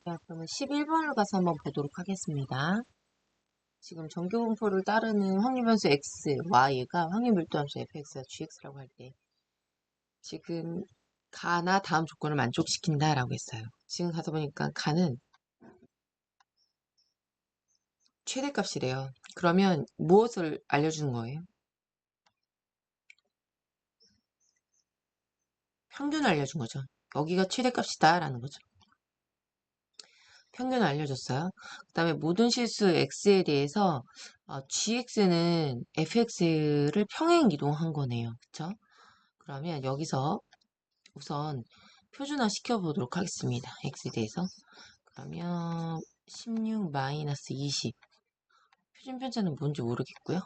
자, 그러면 11번을 가서 한번 보도록 하겠습니다. 지금 정규분포를 따르는 확률변수 x, y가 확률밀도함수 fx와 gx라고 할 때 지금 가나 다음 조건을 만족시킨다라고 했어요. 지금 가서 보니까 가는 최대값이래요. 그러면 무엇을 알려주는 거예요? 평균을 알려준 거죠. 여기가 최대값이다라는 거죠. 평균을 알려줬어요. 그 다음에 모든 실수 x에 대해서 gx는 fx를 평행 이동한 거네요. 그쵸? 그러면 여기서 우선 표준화 시켜보도록 하겠습니다. x에 대해서. 그러면 16 마이너스 20. 표준 편차는 뭔지 모르겠고요.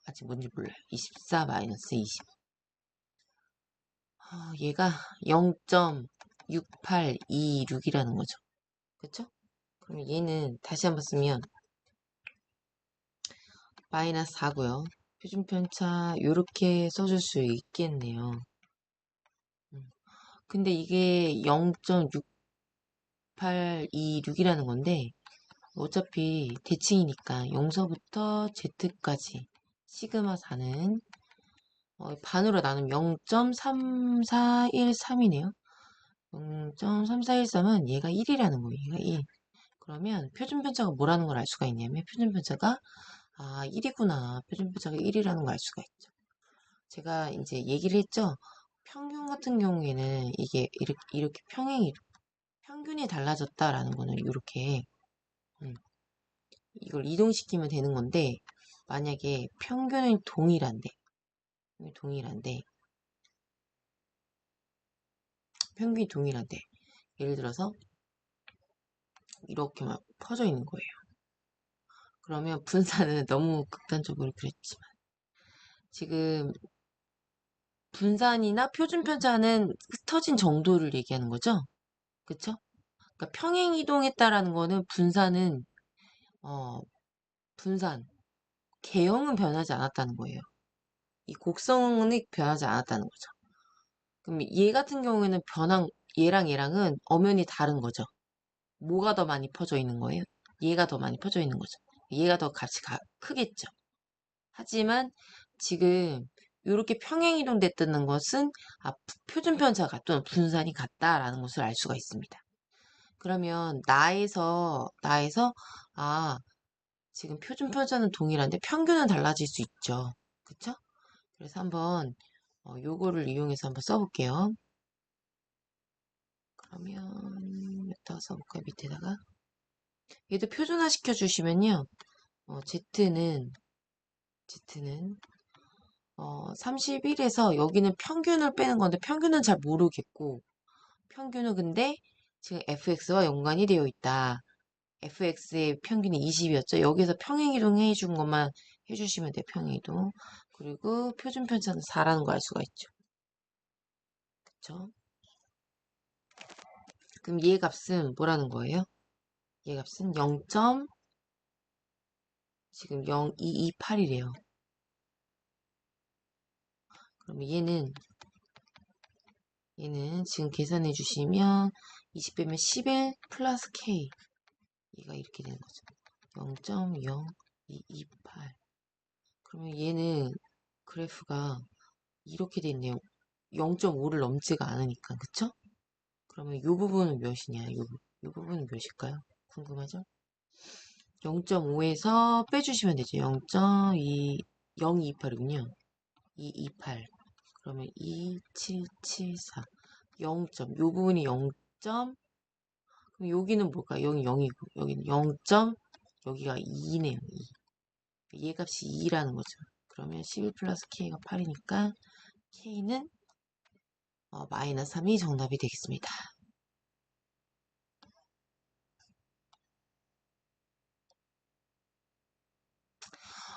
아직 뭔지 몰라요. 24 마이너스 20. 얘가 0.6826이라는 거죠. 그쵸? 그럼 얘는 다시 한번 쓰면 마이너스 4고요. 표준 편차 요렇게 써줄 수 있겠네요. 근데 이게 0.6826이라는 건데 어차피 대칭이니까 0서부터 z까지 시그마 4는 반으로 나누면 0.3413이네요. 0.3413은 얘가 1이라는 거예요. 얘가 1. 그러면 표준편차가 뭐라는 걸 알 수가 있냐면 표준편차가 1이구나. 표준편차가 1이라는 걸 알 수가 있죠. 제가 이제 얘기를 했죠. 평균 같은 경우에는 이게 이렇게 평균이 달라졌다라는 거는 이렇게 이걸 이동시키면 되는 건데 만약에 평균이 동일한데 예를 들어서 이렇게 막 퍼져 있는 거예요. 그러면 분산은 너무 극단적으로 그랬지만 지금 분산이나 표준 편차는 흩어진 정도를 얘기하는 거죠. 그쵸? 그러니까 평행 이동했다라는 거는 분산 개형은 변하지 않았다는 거예요. 이 곡선은 변하지 않았다는 거죠. 그럼 얘 같은 경우에는 얘랑은 엄연히 다른 거죠. 뭐가 더 많이 퍼져 있는 거예요? 얘가 더 많이 퍼져 있는 거죠. 얘가 더 값이 크겠죠. 하지만 지금 이렇게 평행 이동됐다는 것은 표준 편차가 또는 분산이 같다라는 것을 알 수가 있습니다. 그러면 나에서 지금 표준 편차는 동일한데 평균은 달라질 수 있죠. 그쵸? 그래서 한번 요거를 이용해서 한번 써볼게요. 그러면 여기다가 써볼까요? 밑에다가 얘도 표준화 시켜주시면요. Z는 31에서 여기는 평균을 빼는 건데 평균은 잘 모르겠고 평균은 근데 지금 fx와 연관이 되어 있다. fx의 평균이 20이었죠. 여기서 평행이동 해준 것만 해주시면 돼요. 평행이동. 그리고 표준 편차는 4라는 걸 알 수가 있죠. 그쵸? 그럼 얘 값은 뭐라는 거예요? 얘 값은 지금 0.228이래요. 그럼 얘는 지금 계산해 주시면 20 빼면 11 플러스 K 얘가 이렇게 되는 거죠. 0.0228 그러면 얘는 그래프가 이렇게 됐네요. 0.5를 넘지가 않으니까 그쵸? 그러면 이 부분은 몇이냐? 이 부분은 몇일까요? 궁금하죠? 0.5에서 빼주시면 되죠. 0.228이군요. 228 그러면 2774 0점 요 부분이 0. 그럼 여기는 뭘까? 여기 0이고 여기는 0. 여기가 2네요. 2. 얘 값이 2라는 거죠. 그러면 11 플러스 K가 8이니까 K는 마이너스 3이 정답이 되겠습니다.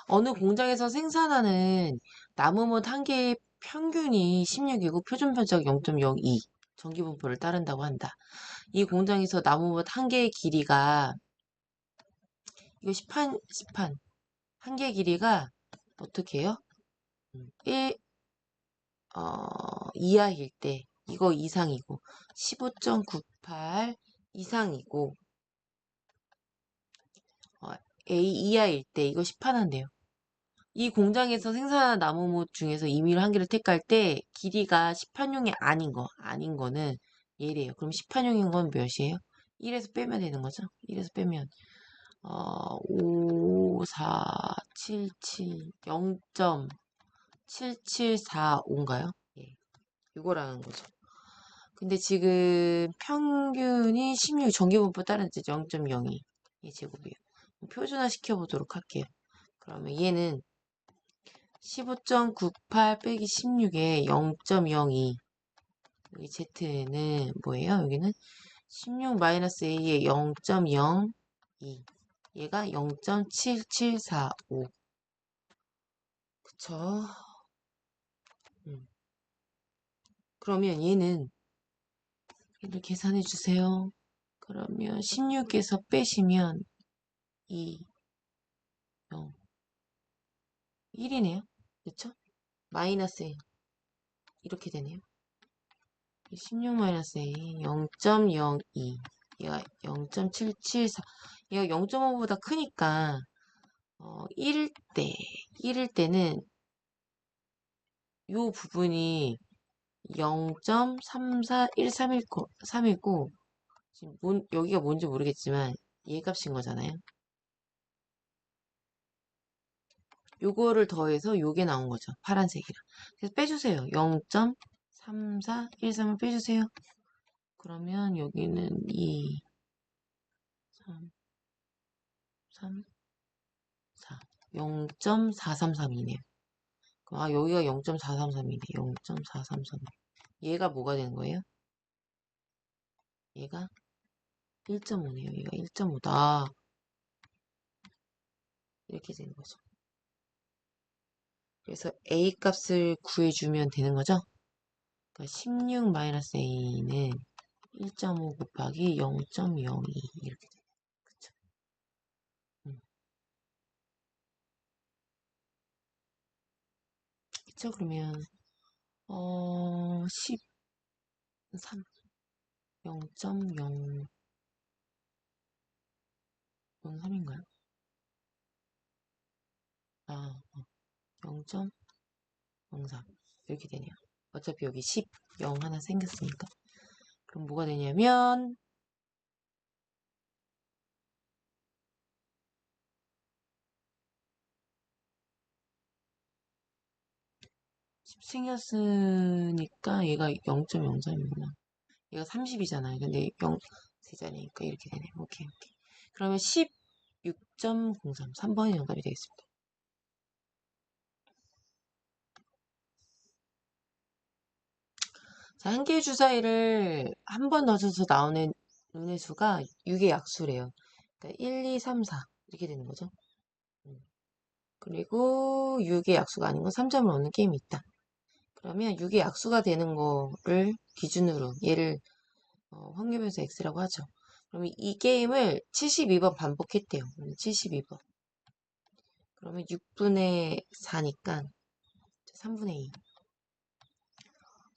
어느 공장에서 생산하는 나무못 한 개의 평균이 16이고 표준 편차가 0.02 전기분포를 따른다고 한다. 이 공장에서 나무못 한 개의 길이가 이거 시판 한 개의 길이가 어떻게 해요? 1 이하일 때 이거 이상이고 15.98 이상이고 어, A 이하일 때 이거 10하나인데요. 이 공장에서 생산한 나무못 중에서 임의로 한 개를 택할 때 길이가 10한용이 아닌 거는 얘래요. 그럼 10한용인 건 몇이에요? 1에서 빼면 되는 거죠? 1에서 빼면 5, 4, 7, 7, 0.7745인가요? 예, 이거라는 거죠. 근데 지금 평균이 16, 전기분포 따른 때 0.02 제곱이에요. 표준화 시켜보도록 할게요. 그러면 얘는 15.98 빼기 16에 0.02. 여기 Z는 뭐예요? 여기는 16 마이너스 A에 0.02. 얘가 0.7745. 그쵸? 음. 그러면 얘를 계산해 주세요. 그러면 16에서 빼시면 2, 0, 1이네요. 그쵸? 마이너스 1. 이렇게 되네요. 16 마이너스 A 0.02. 얘가 0.774. 얘가 0.5보다 크니까 1일 때는 요 부분이 0.34131고 지금 여기가 뭔지 모르겠지만 얘 값인 거잖아요. 요거를 더해서 요게 나온 거죠. 파란색이랑. 그래서 빼주세요. 0.3413을 빼주세요. 그러면 여기는 2, 3, 3, 4, 0.433이네요. 여기가 0.433이네. 0.433. 얘가 뭐가 되는 거예요? 얘가 1.5네요. 얘가 1.5다. 이렇게 되는 거죠. 그래서 A 값을 구해주면 되는 거죠. 그러니까 16-A는 1.5 곱하기 0.02 이렇게 돼요. 그쵸? 그쵸? 그러면 13 0.0 3인가요? 0.03 이렇게 되네요. 어차피 여기 10, 0 하나 생겼으니까. 그럼 뭐가 되냐면 10 생겼으니까 얘가 0.03이구나. 얘가 30이잖아요. 근데 0 세자리니까 이렇게 되네. 오케이, 오케이. 그러면 16.03, 3번이 정답이 되겠습니다. 자, 한 개의 주사위를 한 번 넣어줘서 나오는 눈의 수가 6의 약수래요. 그러니까 1, 2, 3, 4 이렇게 되는 거죠. 그리고 6의 약수가 아닌 건 3점을 얻는 게임이 있다. 그러면 6의 약수가 되는 거를 기준으로 얘를 확률변수 x라고 하죠. 그러면 이 게임을 72번 반복했대요. 72번. 그러면 6분의 4니까 3분의 2.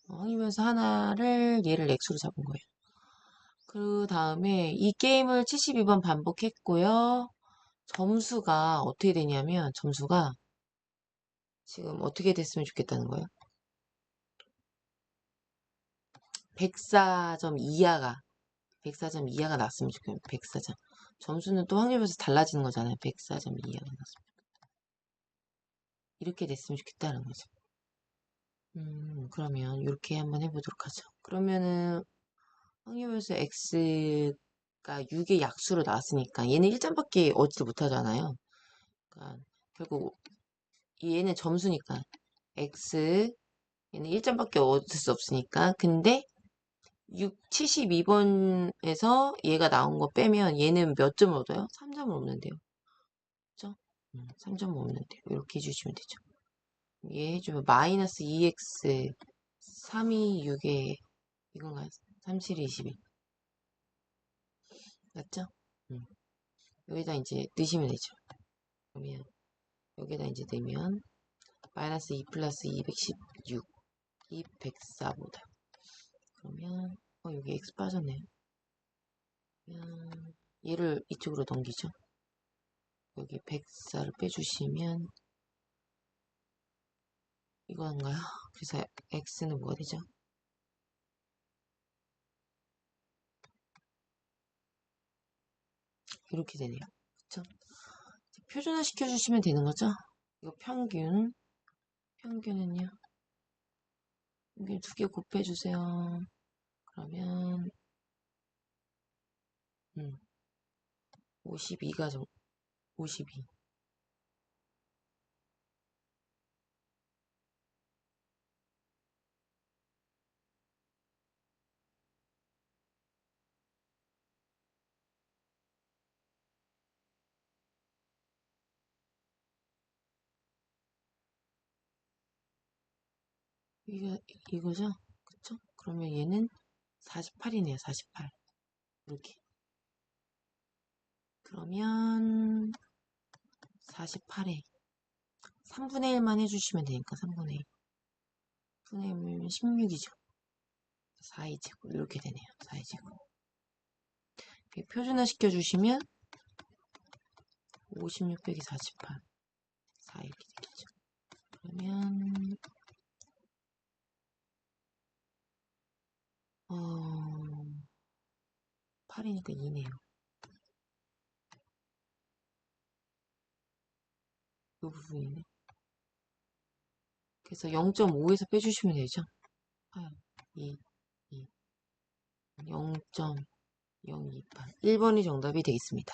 확률변수 하나를 얘를 x로 잡은 거예요. 그 다음에 이 게임을 72번 반복했고요. 점수가 어떻게 되냐면 점수가 지금 어떻게 됐으면 좋겠다는 거예요. 104점 이하가 104점 이하가 났으면 좋겠어요. 104점. 점수는 또 확률별로 달라지는 거잖아요. 104점 이하가 났으면. 이렇게 됐으면 좋겠다는 거죠. 그러면 이렇게 한번 해보도록 하죠. 그러면은 확률별수 x가 6의 약수로 나왔으니까 얘는 1점밖에 얻지 못하잖아요. 그러니까 결국 얘는 점수니까 x 얘는 1점밖에 얻을 수 없으니까 근데 72번에서 얘가 나온 거 빼면 얘는 몇 점을 얻어요? 3점을 얻는데요. 그죠? 3점 얻는데요. 이렇게 해주시면 되죠. 얘 해주면 마이너스 2x 3이 6에 이건가요? 37이 22 맞죠? 여기다 이제 넣으시면 되죠. 그러면 여기다 이제 넣으면 마이너스 2 플러스 216 204보다 그러면 여기 x 빠졌네요. 얘를 이쪽으로 넘기죠. 여기 104를 빼주시면 이거인가요? 그래서 x는 뭐가 되죠? 이렇게 되네요. 그쵸? 표준화 시켜주시면 되는 거죠? 이거 평균은요? 평균 2개 곱해주세요. 그러면 52가 52. 이거죠? 그쵸? 그러면 얘는 48이네요. 48. 이렇게. 그러면 48에 3분의 1만 해주시면 되니까 3분의 1. 3분의 1이면 16이죠. 4이제곱 이렇게 되네요. 4이제곱. 표준화 시켜주시면 56 빼기 48. 4 이렇게 되겠죠. 그러면 8이니까 2네요. 이 부분이네. 그래서 0.5에서 빼주시면 되죠. 8, 2, 2, 0.028. 1번이 정답이 되겠습니다.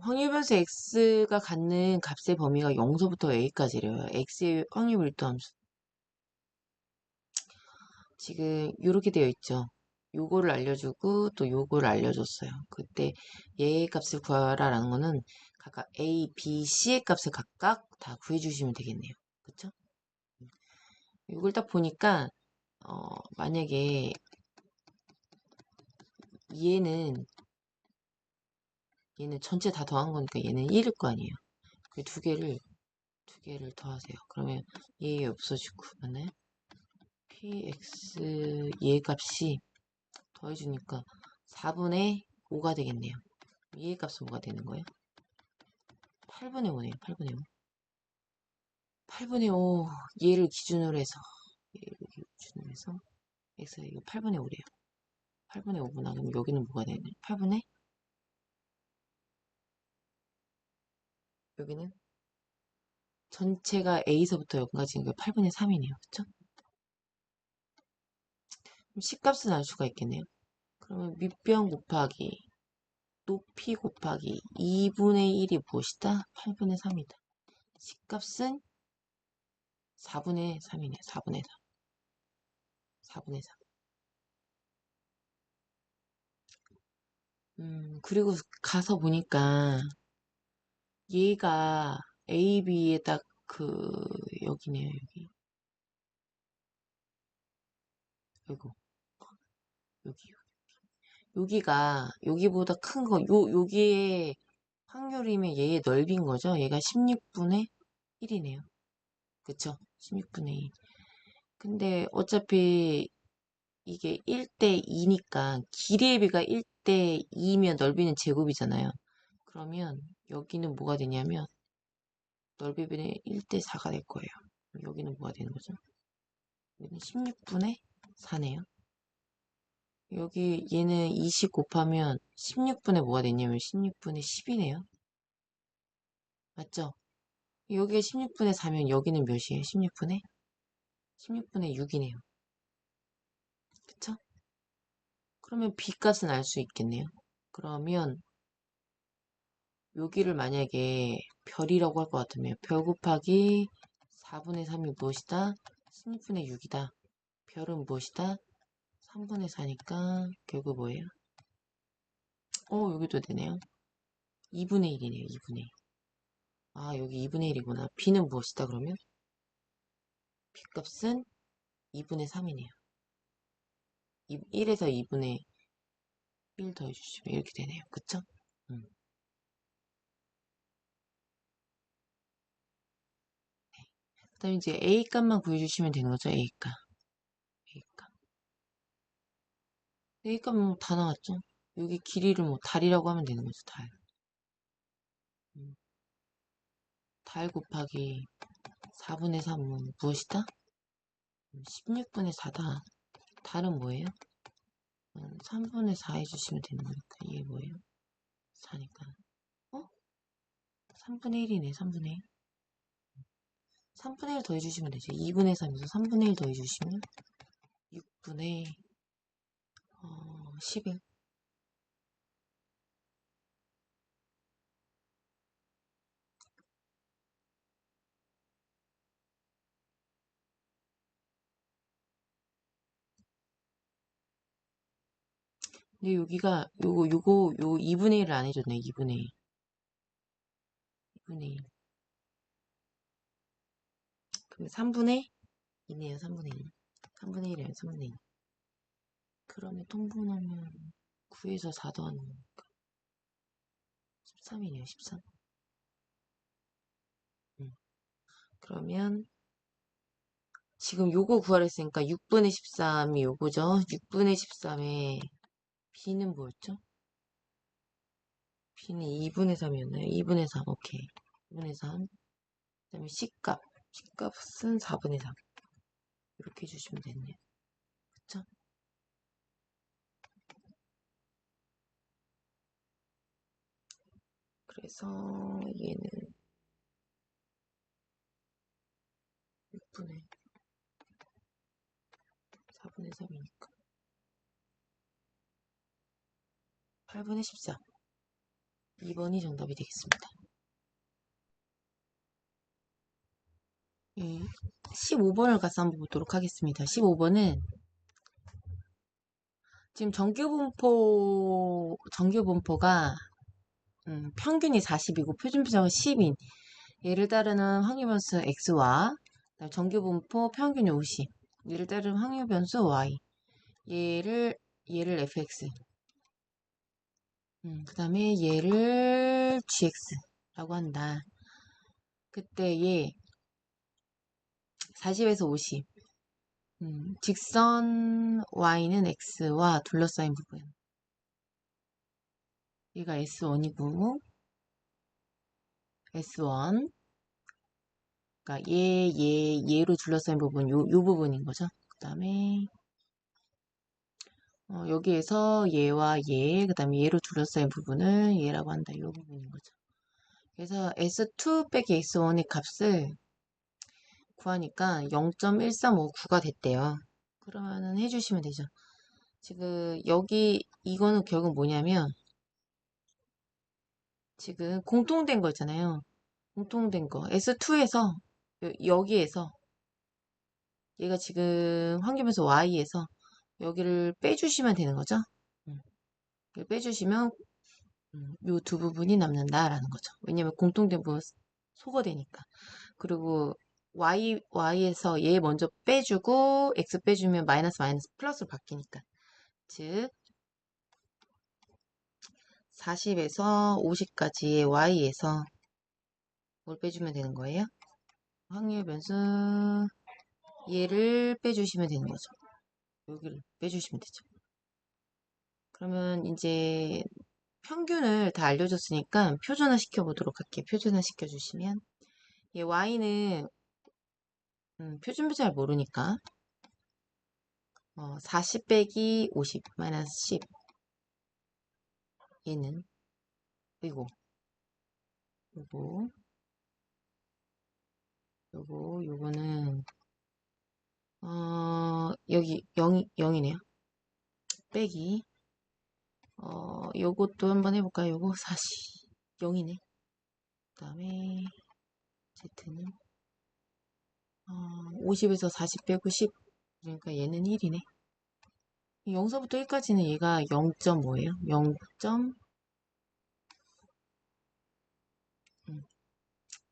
확률변수 x가 갖는 값의 범위가 0서부터 a까지래요. x의 확률밀도함수. 지금 이렇게 되어 있죠. 요거를 알려주고 또 요거를 알려줬어요. 그때 얘의 값을 구하라라는 거는 각각 a, b, c의 값을 각각 다 구해주시면 되겠네요. 그쵸? 이걸 딱 보니까 만약에 얘는 전체 다 더한 거니까 얘는 1일 거 아니에요. 그 두 개를 더하세요. 그러면 얘 없어지고 맞나요? px 얘 값이 더해주니까 4분의 5가 되겠네요. 얘 값은 뭐가 되는 거예요? 8분의 5네요. 8분의 5. 8분의 5 얘를 기준으로 해서 x 이거 8분의 5래요. 8분의 5구나. 그럼 여기는 뭐가 되냐? 8분의 여기는 전체가 a서부터 여기까지니까 8분의 3이네요. 그쵸? 그럼 C값은 알 수가 있겠네요. 그러면 밑변 곱하기 높이 곱하기 2분의 1이 무엇이다? 8분의 3이다. C값은 4분의 3이네요. 4분의 3. 4분의 3. 그리고 가서 보니까 얘가 A, B에 딱 여기네요. 여기. 여기. 여기. 여기가 여기보다 큰 거, 여기에 확률이면 얘의 넓인 거죠. 얘가 16분의 1이네요. 그쵸? 16분의 1. 근데 어차피 이게 1대 2니까 길이의 비가 1대 2면 넓이는 제곱이잖아요. 그러면 여기는 뭐가 되냐면 넓이비는 1대 4가 될 거예요. 여기는 뭐가 되는 거죠? 여기는 16분의 4네요. 여기 얘는 20 곱하면 16분의 뭐가 되냐면 16분의 10이네요. 맞죠? 여기가 16분의 4면 여기는 몇이에요? 16분의 6이네요. 그쵸? 그러면 B값은 알 수 있겠네요. 그러면 여기를 만약에 별이라고 할 것 같으면 별 곱하기 4분의 3이 무엇이다? 16분의 6이다. 별은 무엇이다? 3분의 4니까 결국 뭐예요? 여기도 되네요. 2분의 1이네요. 2분의 1. 아, 여기 2분의 1이구나. B는 무엇이다 그러면? B값은 2분의 3이네요. 1에서 2분의 1 더해주시면 이렇게 되네요. 그쵸? 음. 그 다음에 이제 A 값만 구해주시면 되는 거죠. A 값. A 값. A 값은 뭐다 나왔죠. 여기 길이를 뭐 달이라고 하면 되는 거죠. 달. 음, 달 곱하기 4분의 3은 무엇이다? 16분의 4다. 달은 뭐예요? 3분의 4 해주시면 되는 거니까 이게 뭐예요? 4니까. 어? 3분의 1이네. 3분의 1. 3분의 1 더해주시면 되죠. 2분의 3에서 3분의 1 더해주시면 6분의 11. 근데 여기가 요 2분의 1을 안 해줬네. 2분의 1. 2분의 1. 그럼 3분의 2네요. 3분의 1. 3분의 1이에요. 3분의 2. 그러면 통분하면 9에서 4 더하는 거니까 13이네요. 13. 그러면 지금 요거 구하랬으니까 6분의 13이 요거죠. 6분의 13에 b는 뭐였죠? b는 2분의 3이었나요? 2분의 3. 오케이. 2분의 3. 그 다음에 C값. C값은 4분의 3. 이렇게 해주시면 되네요. 그쵸? 그래서 얘는 6분의 4분의 3이니까 8분의 14. 2번이 정답이 되겠습니다. 15번을 가서 한번 보도록 하겠습니다. 15번은 지금 정규분포가 평균이 40이고 표준표정은 10인 얘를 따르는 확률변수 x와 정규분포 평균이 50 얘를 따르는 확률변수 y 얘를 fx 그 다음에 얘를 gx라고 한다. 그때 얘 40에서 50 직선 y는 x와 둘러싸인 부분 얘가 S1이고 S1 그러니까 얘로 둘러싸인 부분 요 부분인 거죠. 그 다음에 여기에서 얘와 그 다음에 얘로 둘러싸인 부분을 얘라고 한다. 이 부분인 거죠. 그래서 S2 빼기 S1의 값을 구하니까 0.1359가 됐대요. 그러면은 해주시면 되죠. 지금 여기 이거는 결국 뭐냐면 지금 공통된 거 있잖아요. 공통된 거 S2에서 여기에서 얘가 지금 환경에서 Y에서 여기를 빼주시면 되는 거죠. 빼주시면 요 두 부분이 남는다라는 거죠. 왜냐면 공통된 부분 소거되니까. 그리고 Y에서 얘 먼저 빼주고 X 빼주면 마이너스 플러스로 바뀌니까. 즉 40에서 50까지의 Y에서 뭘 빼주면 되는 거예요? 확률 변수 얘를 빼주시면 되는 거죠. 여기를 빼주시면 되죠. 그러면 이제 평균을 다 알려줬으니까 표준화 시켜보도록 할게요. 표준화 시켜주시면 얘 y는 표준표 잘 모르니까 40 빼기 50 마이너스 10 얘는 그리고 요거는 여기 0이네요. 빼기 요것도 한번 해볼까요? 요거 40 0이네. 그 다음에 z는 50에서 40 빼고 10 그러니까 얘는 1이네. 0서부터 1까지는 얘가 0.5예요. 0.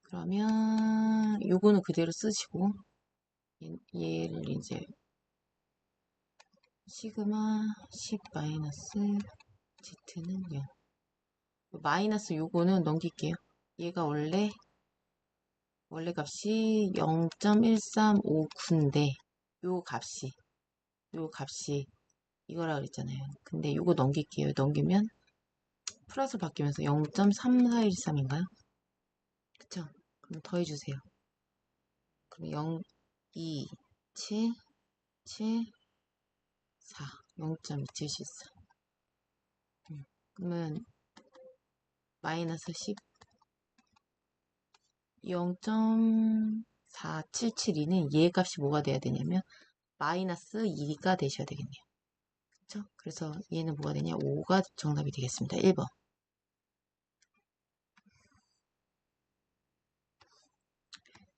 그러면 요거는 그대로 쓰시고 얘를 이제 시그마 10 마이너스 z는 0. 마이너스 요거는 넘길게요. 얘가 원래 원래 값이 0.1359인데 요 값이 이거라 그랬잖아요. 근데 요거 넘길게요. 넘기면 플러스 바뀌면서 0.3413인가요? 그쵸? 그럼 더해주세요. 그럼 0, 2, 7, 7, 4, 0.2714. 그러면 마이너스 10, 0.4772는 얘 값이 뭐가 돼야 되냐면 마이너스 2가 되셔야 되겠네요. 그쵸? 그래서 얘는 뭐가 되냐? 5가 정답이 되겠습니다. 1번.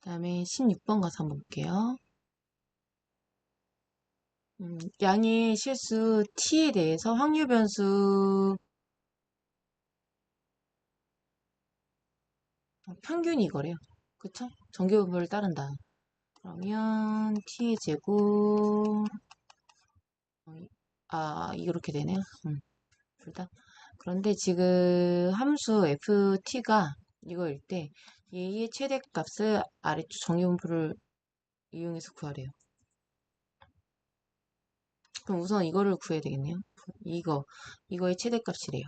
그 다음에 16번 가서 한번 볼게요. 양의 실수 t에 대해서 확률 변수 평균이 이거래요. 그쵸? 정규분포를 따른다. 그러면 t의 제곱 이렇게 되네요. 둘 다. 그런데 지금 함수 ft가 이거일 때 얘의 최대값을 아래쪽 정규분포를 이용해서 구하래요. 그럼 우선 이거를 구해야 되겠네요. 이거의 최대값이래요.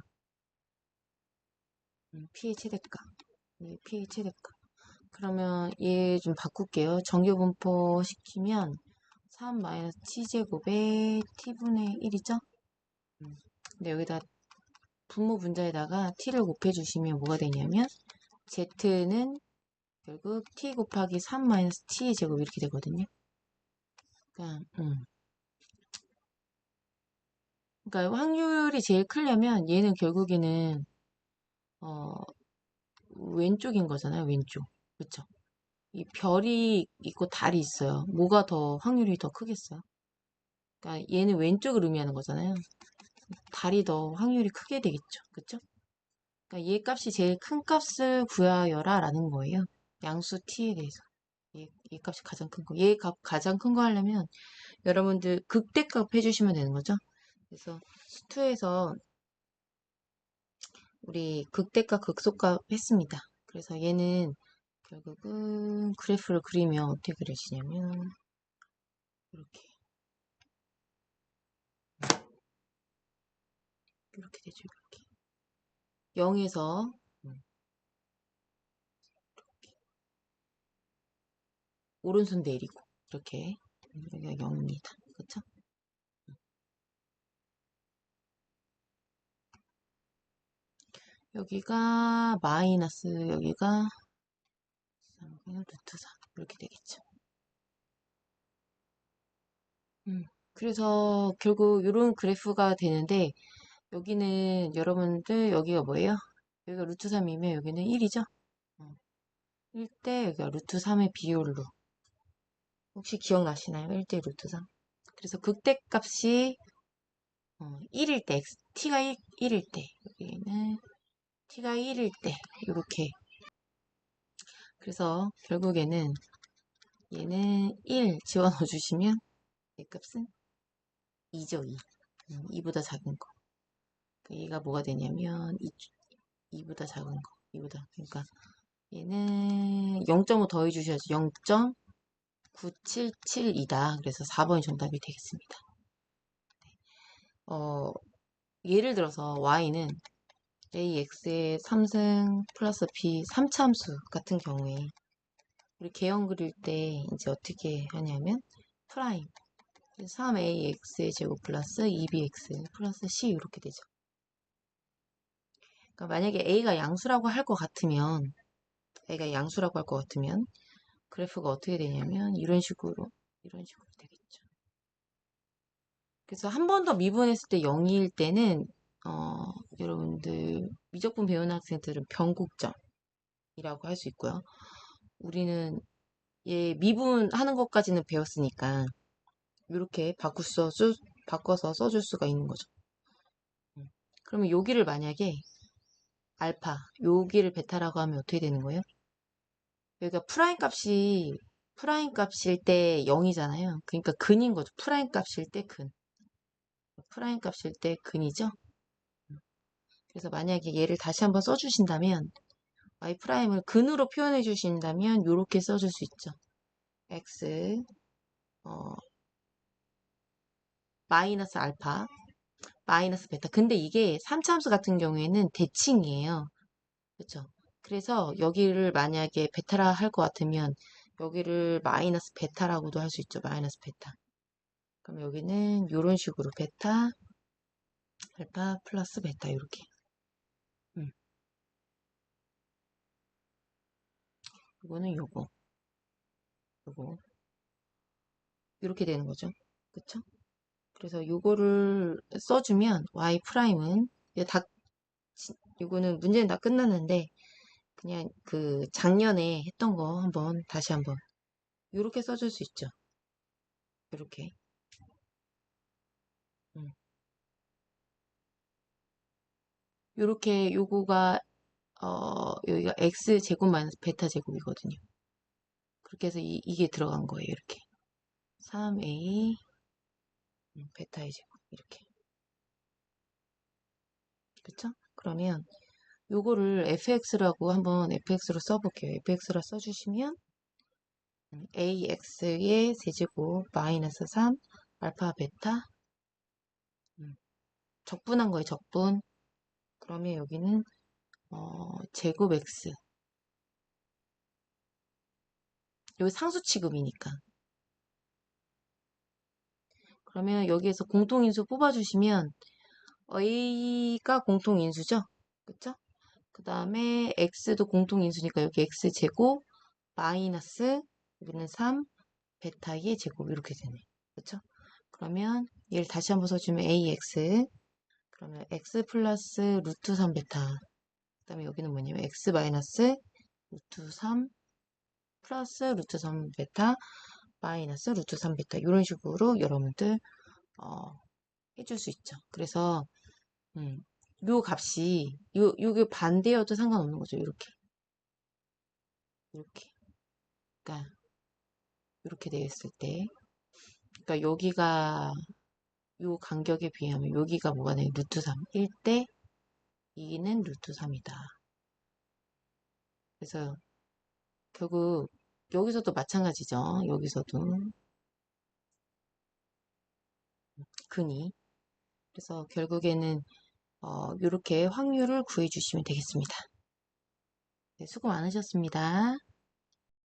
p의 최대값. p의 최대값. 그러면 얘 좀 바꿀게요. 정규분포 시키면 3-t제곱에 t분의 1이죠? 근데 여기다 분모 분자에다가 t를 곱해주시면 뭐가 되냐면 z는 결국 t 곱하기 3-t의 제곱 이렇게 되거든요. 그러니까 확률이 제일 크려면 얘는 결국에는 왼쪽인 거잖아요. 왼쪽. 그쵸? 이 별이 있고 달이 있어요. 뭐가 더 확률이 더 크겠어요? 그러니까 얘는 왼쪽을 의미하는 거잖아요. 달이 더 확률이 크게 되겠죠. 그쵸? 그러니까 얘 값이 제일 큰 값을 구하여라 라는 거예요. 양수 t에 대해서. 얘 값이 가장 큰 거. 얘 값 가장 큰 거 하려면 여러분들 극대값 해주시면 되는 거죠. 그래서 수투에서 우리 극대값, 극소값 했습니다. 그래서 얘는 결국은 그래프를 그리면 어떻게 그려지냐면 이렇게 되죠. 이렇게 0에서 오른손 내리고 이렇게 여기가 0입니다. 그렇죠? 여기가 마이너스 여기가 루트 4 이렇게 되겠죠. 그래서 결국 이런 그래프가 되는데 여기는 여러분들 여기가 뭐예요? 여기가 루트 3이면 여기는 1이죠? 1대 여기가 루트 3의 비율로 혹시 기억나시나요? 1대 루트 3. 그래서 극대값이 1일 때 t가 1일 때 여기는 t가 1일 때 이렇게 그래서 결국에는 얘는 1 집어넣어 주시면 내 값은 2죠. 2. 보다 작은 거. 얘가 뭐가 되냐면 2보다 작은 거. 2보다. 그러니까 얘는 0.5 더해 주셔야지. 0.9772다. 그래서 4번이 정답이 되겠습니다. 예를 들어서 y는 ax의 3승 플러스 b 3차함수 같은 경우에 우리 개형 그릴 때 이제 어떻게 하냐면 프라임 3ax의 제곱 플러스 2bx 플러스 c 이렇게 되죠. 그러니까 만약에 a가 양수라고 할 것 같으면 그래프가 어떻게 되냐면 이런 식으로 되겠죠. 그래서 한 번 더 미분했을 때 0일 때는 여러분들 미적분 배우는 학생들은 변곡점이라고 할 수 있고요. 우리는 얘 미분하는 것까지는 배웠으니까 이렇게 바꿔서 써줄 수가 있는 거죠. 그러면 여기를 만약에 알파, 여기를 베타라고 하면 어떻게 되는 거예요? 여기가 프라임 값일 때 0이잖아요. 그러니까 근인 거죠. 프라임 값일 때 근. 프라임 값일 때 근이죠. 그래서 만약에 얘를 다시 한번 써주신다면 y 프라임을 근으로 표현해 주신다면 이렇게 써줄 수 있죠. x 마이너스 알파 마이너스 베타. 근데 이게 3차함수 같은 경우에는 대칭이에요. 그렇죠? 그래서 여기를 만약에 베타라 할 것 같으면 여기를 마이너스 베타라고도 할 수 있죠. 마이너스 베타. 그럼 여기는 이런 식으로 베타 알파 플러스 베타 이렇게. 음. 이거는 요거 이렇게 되는 거죠. 그쵸? 그래서 요거를 써주면 y 프라임은 이제 다 요거는 문제는 다 끝났는데 그냥 그 작년에 했던 거 한번 다시 한번 요렇게 써줄 수 있죠. 요렇게. 음. 요렇게 요거가 여기가 x 제곱 마이너스 베타 제곱이거든요. 그렇게 해서 이게 들어간 거예요. 이렇게 3a 베타의 제곱 이렇게. 그쵸? 그러면 요거를 fx라고 한번 fx로 써볼게요. fx로 써주시면 ax의 세제곱 마이너스 3 알파 베타 적분한 거예요. 적분. 그러면 여기는 제곱 x 여기 상수 취급이니까. 그러면 여기에서 공통인수 뽑아주시면 a가 공통인수죠. 그쵸? 그 다음에 x도 공통인수니까 여기 x제곱 마이너스 여기는 3 베타의 제곱 이렇게 되네. 그쵸? 그러면 얘를 다시 한번 써주면 ax 그러면 x 플러스 루트 3 베타 그 다음에 여기는 뭐냐면 x 마이너스 루트 3 플러스 루트 3 베타 마이너스 루트 3 베타 이런 식으로 여러분들 해줄 수 있죠. 그래서 요 값이 요게 반대여도 상관없는 거죠. 이렇게 그러니까 이렇게 되어 있을 때 그러니까 여기가 요 간격에 비하면 여기가 뭐가 돼? 루트 3 1대 2는 루트 3이다. 그래서 결국 여기서도 마찬가지죠. 여기서도 근이 그래서 결국에는 이렇게 확률을 구해 주시면 되겠습니다. 네, 수고 많으셨습니다.